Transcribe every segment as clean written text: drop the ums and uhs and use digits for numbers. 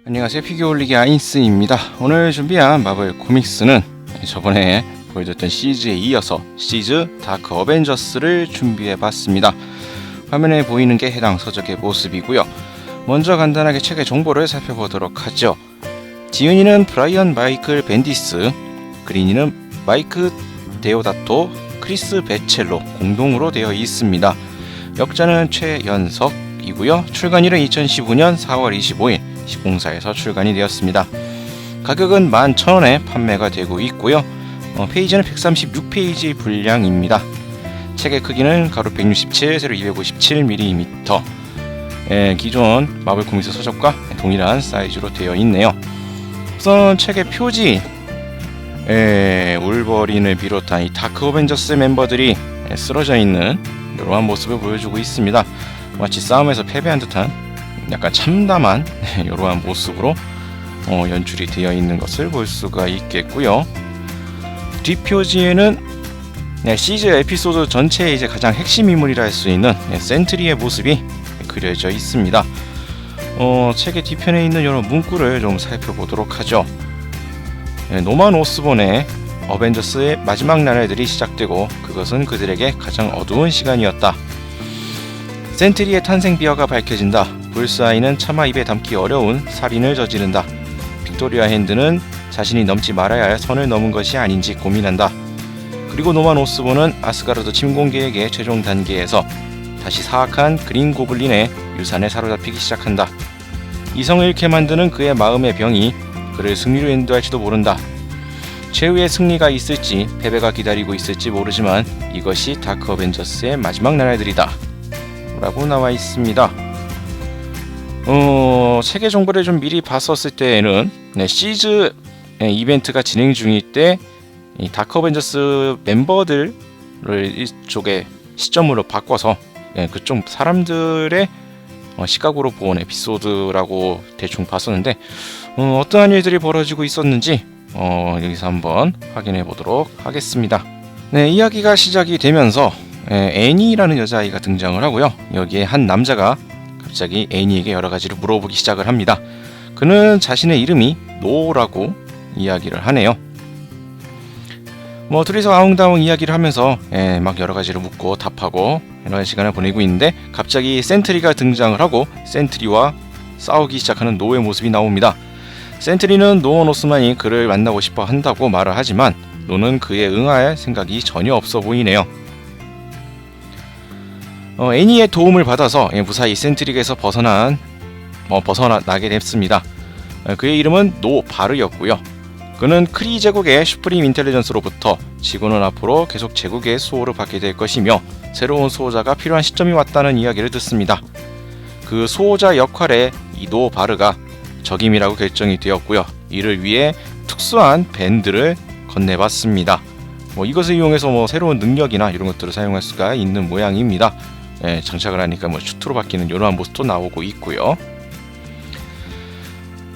안녕하세요, 피규어 올리기 아인스입니다. 오늘 준비한 마블 코믹스는 저번에 보여줬던 시리즈에 이어서 시리즈 다크 어벤져스를 준비해봤습니다. 화면에 보이는 게 해당 서적의 모습이고요. 먼저 간단하게 책의 정보를 살펴보도록 하죠. 지은이는 브라이언 마이클 벤디스, 그린이는 마이크 데오다토, 크리스 베첼로 공동으로 되어 있습니다. 역자는 최연석이고요. 출간일은 2015년 4월 25일 시공사에서 출간이 되었습니다. 가격은 11,000원에 판매가 되고 있고요. 페이지는 136페이지 분량입니다. 책의 크기는 가로 167, 세로 257mm. 기존 마블 코믹스 서적과 동일한 사이즈로 되어 있네요. 우선 책의 표지, 울버린을 비롯한 이 다크 어벤져스 멤버들이 쓰러져 있는 이러한 모습을 보여주고 있습니다. 마치 싸움에서 패배한 듯한 약간 참담한 이러한 모습으로 연출이 되어 있는 것을 볼 수가 있겠고요. 뒷표지에는 시리즈 에피소드 전체의 이제 가장 핵심 인물이라 할 수 있는 센트리의 모습이 그려져 있습니다. 책의 뒤편에 있는 이런 문구를 좀 살펴보도록 하죠. 노만 오스본의 어벤져스의 마지막 나날들이 시작되고 그것은 그들에게 가장 어두운 시간이었다. 센트리의 탄생 비화가 밝혀진다. 불스아이는 차마 입에 담기 어려운 살인을 저지른다. 빅토리아 핸드는 자신이 넘지 말아야 할 선을 넘은 것이 아닌지 고민한다. 그리고 노만 오스본은 아스가르드 침공 계획의 최종 단계에서 다시 사악한 그린 고블린의 유산에 사로잡히기 시작한다. 이성을 잃게 만드는 그의 마음의 병이 그를 승리로 인도할지도 모른다. 최후의 승리가 있을지 패배가 기다리고 있을지 모르지만 이것이 다크 어벤져스의 마지막 나날들이다 라고 나와 있습니다. 책의 정보를 좀 미리 봤었을 때에는 시즈 이벤트가 진행 중일 때 이 다크 어벤져스 멤버들을 이쪽에 시점으로 바꿔서 그쪽 사람들의 시각으로 본 에피소드라고 대충 봤었는데 어떠한 일들이 벌어지고 있었는지 여기서 한번 확인해 보도록 하겠습니다. 이야기가 시작이 되면서 애니라는 여자아이가 등장을 하고요. 여기에 한 남자가 갑자기 애니에게 여러 가지를 물어보기 시작을 합니다. 그는 자신의 이름이 노라고 이야기를 하네요. 둘이서 아웅다웅 이야기를 하면서 막 여러 가지를 묻고 답하고 이런 시간을 보내고 있는데 갑자기 센트리가 등장을 하고 센트리와 싸우기 시작하는 노의 모습이 나옵니다. 센트리는 노원 오스만이 그를 만나고 싶어 한다고 말을 하지만 노는 그에 응할 생각이 전혀 없어 보이네요. 애니의 도움을 받아서 무사히 센트릭에서 벗어나게 됐습니다. 그의 이름은 노 바르였고요. 그는 크리 제국의 슈프림 인텔리전스로부터 지구는 앞으로 계속 제국의 수호를 받게 될 것이며 새로운 수호자가 필요한 시점이 왔다는 이야기를 듣습니다. 그 수호자 역할에 이 노 바르가 적임이라고 결정이 되었고요. 이를 위해 특수한 밴드를 건네봤습니다. 이것을 이용해서 새로운 능력이나 이런 것들을 사용할 수가 있는 모양입니다. 장착을 하니까 슈트로 바뀌는 이러한 모습도 나오고 있고요.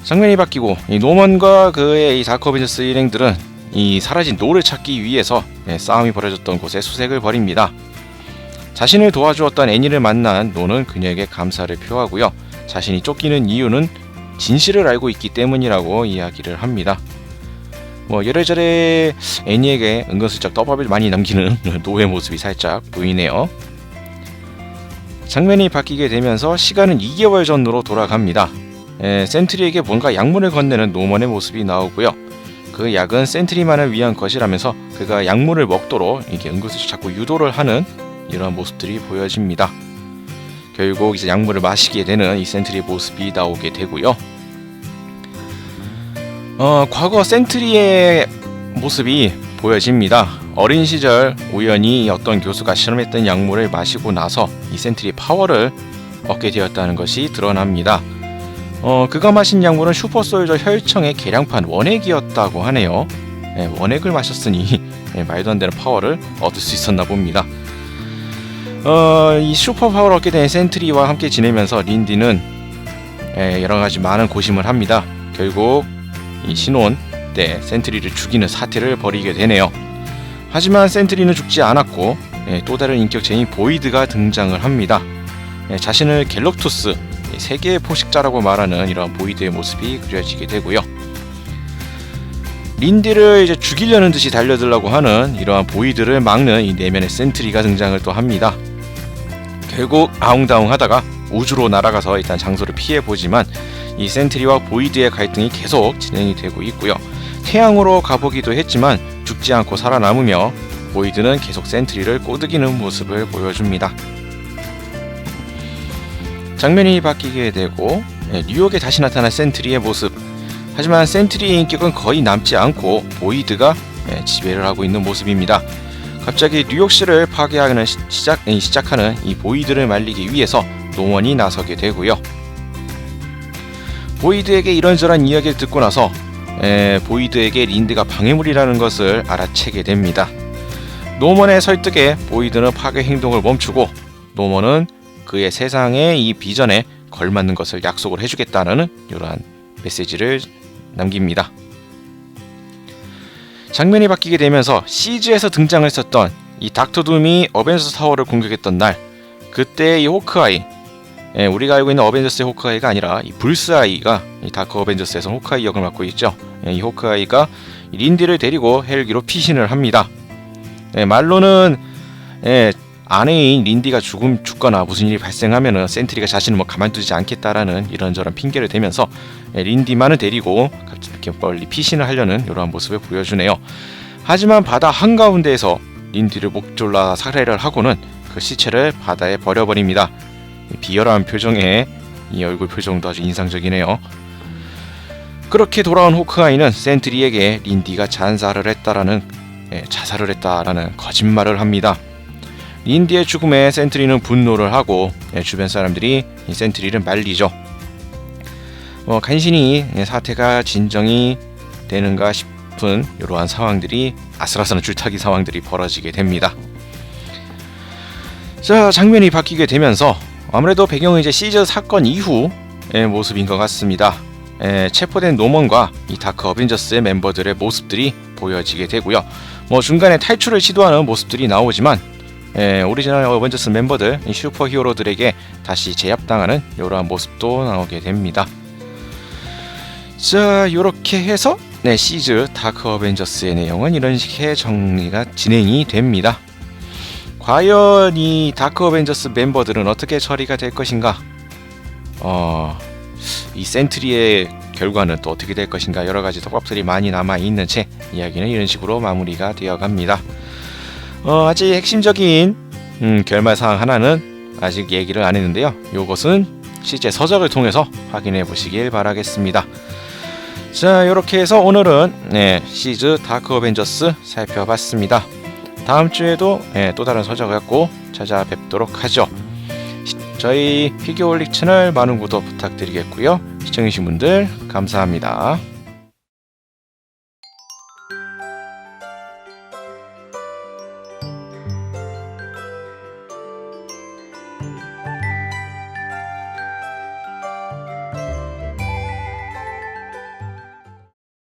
장면이 바뀌고 이 노먼과 그의 이 다크 어벤져스 일행들은 이 사라진 노를 찾기 위해서 싸움이 벌어졌던 곳에 수색을 벌입니다. 자신을 도와주었던 애니를 만난 노는 그녀에게 감사를 표하고요. 자신이 쫓기는 이유는 진실을 알고 있기 때문이라고 이야기를 합니다. 이래저래 애니에게 은근슬쩍 떡밥을 많이 남기는 노의 모습이 살짝 보이네요. 장면이 바뀌게 되면서 시간은 2개월 전으로 돌아갑니다. 센트리에게 뭔가 약물을 건네는 노먼의 모습이 나오고요. 그 약은 센트리만을 위한 것이라면서 그가 약물을 먹도록 이렇게 은근슬쩍 자꾸 유도를 하는 이런 모습들이 보여집니다. 결국 이제 약물을 마시게 되는 이 센트리의 모습이 나오게 되고요. 과거 센트리의 모습이 보여집니다. 어린 시절 우연히 어떤 교수가 실험했던 약물을 마시고 나서 이 센트리의 파워를 얻게 되었다는 것이 드러납니다. 그가 마신 약물은 슈퍼솔저 혈청의 개량판 원액이었다고 하네요. 원액을 마셨으니 말도 안 되는 파워를 얻을 수 있었나 봅니다. 이 슈퍼 파워를 얻게 된 센트리와 함께 지내면서 린디는 여러 가지 많은 고심을 합니다. 결국 이 신혼 때 센트리를 죽이는 사태를 벌이게 되네요. 하지만 센트리는 죽지 않았고 또 다른 인격체인 보이드가 등장을 합니다. 자신을 갤럭투스, 세계의 포식자라고 말하는 이러한 보이드의 모습이 그려지게 되고요. 린디를 이제 죽이려는 듯이 달려들라고 하는 이러한 보이드를 막는 이 내면의 센트리가 등장을 또 합니다. 결국 아웅다웅하다가 우주로 날아가서 일단 장소를 피해보지만 이 센트리와 보이드의 갈등이 계속 진행이 되고 있고요. 태양으로 가보기도 했지만 죽지 않고 살아남으며 보이드는 계속 센트리를 꼬드기는 모습을 보여줍니다. 장면이 바뀌게 되고 뉴욕에 다시 나타난 센트리의 모습. 하지만 센트리의 인격은 거의 남지 않고 보이드가 지배를 하고 있는 모습입니다. 갑자기 뉴욕시를 파괴하는 시작하는 이 보이드를 말리기 위해서 노먼이 나서게 되고요. 보이드에게 이런저런 이야기를 듣고 나서 보이드에게 린드가 방해물이라는 것을 알아채게 됩니다. 노먼의 설득에 보이드는 파괴 행동을 멈추고 노먼은 그의 세상의 이 비전에 걸맞는 것을 약속을 해주겠다는 이러한 메시지를 남깁니다. 장면이 바뀌게 되면서 시즈에서 등장했었던 이 닥터 둠이 어벤져스 타워를 공격했던 날, 그때 이 호크아이, 우리가 알고 있는 어벤져스의 호크아이가 아니라 이 불스아이가 이 다크 어벤져스에서 호크아이 역을 맡고 있죠. 이 호크아이가 린디를 데리고 헬기로 피신을 합니다. 말로는 아내인 린디가 죽거나 무슨 일이 발생하면은 센트리가 자신을 가만두지 않겠다라는 이런저런 핑계를 대면서 린디만을 데리고 이렇게 빨리 피신을 하려는 이러한 모습을 보여주네요. 하지만 바다 한가운데에서 린디를 목졸라 살해를 하고는 그 시체를 바다에 버려버립니다. 비열한 표정에 이 얼굴 표정도 아주 인상적이네요. 그렇게 돌아온 호크아이는 센트리에게 린디가 자살을 했다라는 거짓말을 합니다. 린디의 죽음에 센트리는 분노를 하고 주변 사람들이 이 센트리를 말리죠. 간신히 사태가 진정이 되는가 싶은 이러한 상황들이, 아슬아슬한 줄타기 상황들이 벌어지게 됩니다. 자, 장면이 바뀌게 되면서 아무래도 배경은 이제 시즈 사건 이후의 모습인 것 같습니다. 체포된 노먼과 이 다크 어벤져스의 멤버들의 모습들이 보여지게 되고요. 중간에 탈출을 시도하는 모습들이 나오지만 오리지널 어벤져스 멤버들, 슈퍼 히어로들에게 다시 제압당하는 이러한 모습도 나오게 됩니다. 자, 이렇게 해서 시즈 다크 어벤져스의 내용은 이런 식의 정리가 진행이 됩니다. 과연 이 다크 어벤져스 멤버들은 어떻게 처리가 될 것인가? 이 센트리의 결과는 또 어떻게 될 것인가? 여러 가지 떡밥들이 많이 남아 있는 채 이야기는 이런 식으로 마무리가 되어 갑니다. 아직 핵심적인 결말 사항 하나는 아직 얘기를 안 했는데요. 요것은 실제 서적을 통해서 확인해 보시길 바라겠습니다. 자, 이렇게 해서 오늘은 시즈 다크 어벤져스 살펴봤습니다. 다음 주에도 또 다른 서적을 갖고 찾아뵙도록 하죠. 저희 피규어홀릭 채널 많은 구독 부탁드리겠고요. 시청해주신 분들 감사합니다.